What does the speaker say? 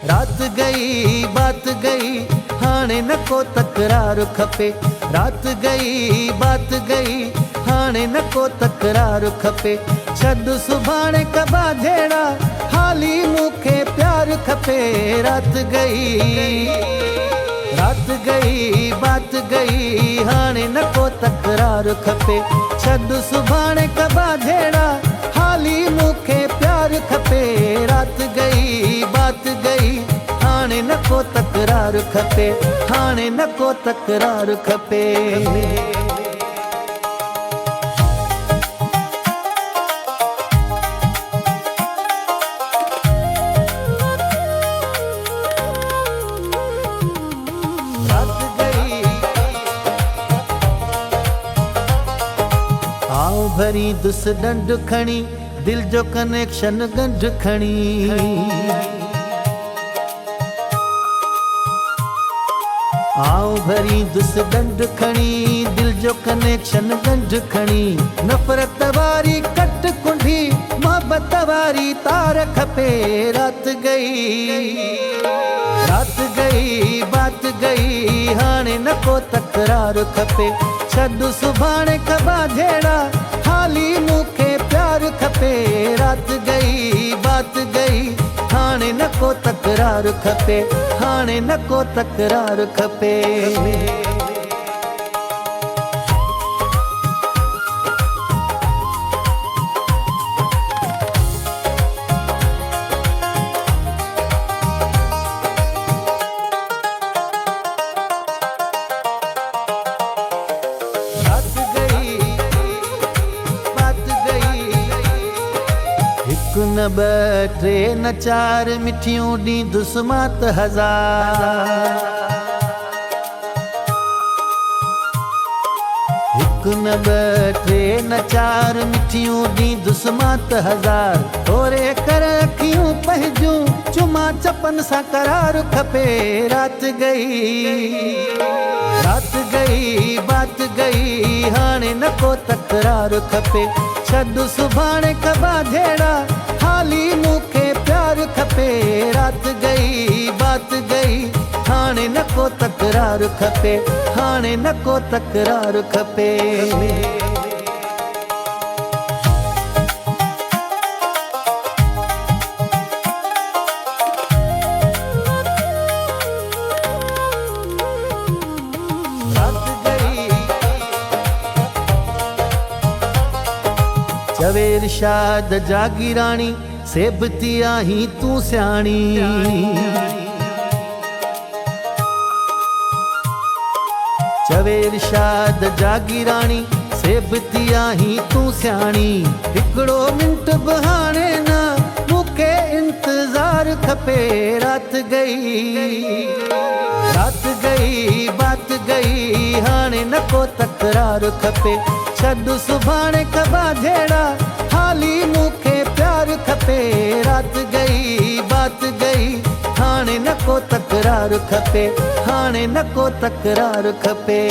रात गई बात गई हाणे न को तकरार खपे। रात गई बात गई हाणे न को तकरार खपे। छॾ सुभाणे कबा जहिड़ा हाली मूंखे प्यार खपे। रात गई बात गई हाणे न को तकरार खपे। छॾ सुभाणे कबा जहिड़ा हाली मूंखे प्यार खपे। रात गई बात गई हाणे न को तकरार खपे। हाणे न को तकरार खपे। आऊं भरी दुस डंड खणी दिल जो कनेक्शन गंढ खणी। आऊं भरी दुस डंड खणी दिल जो कनेक्शन गंढ खणी। नफ़रत वारी कट कुंडी मोहब्बत वारी तार खपे। रात गई बात गई हाणे न को तकरार खपे। छॾ सुभाणे कबा जहिड़ा हाली मूंखे प्यार खपे। रात गई बात गई हाणे न को तकरार खपे। हाणे न को तकरार खपे। हिकु न ॿ टे न चार मिठियूं ॾींदुस मां त हज़ार। हिकु न ॿ टे न चार मिठियूं ॾींदुस मां त हज़ार। थोरे कर अखियूं पंहिंजूं चुमा चपन सां करार खपे। रात गई बात गई हाणे न को तकरार खपे। छॾ सुभाणे कबा जहिड़ा हाली मूंखे प्यार खपे। रात गई बात गई हाणे न को तकरार खपे। हाणे न को तकरार खपे। चवे इरशाद जागीराणी सेबती आहीं तूं सियाणी। चवे इरशाद जागीराणी सेबती आहीं तूं सियाणी। हिकिड़ो मिंट बि हाणे न मूंखे इंतज़ार खपे। रात गई बात गई हाणे न को तकरार खपे। छॾ सुभाणे कबा जहिड़ा हाली मूंखे प्यार खपे। रात गई बात गई हाणे न को तकरार खपे। हाणे न को तकरार खपे।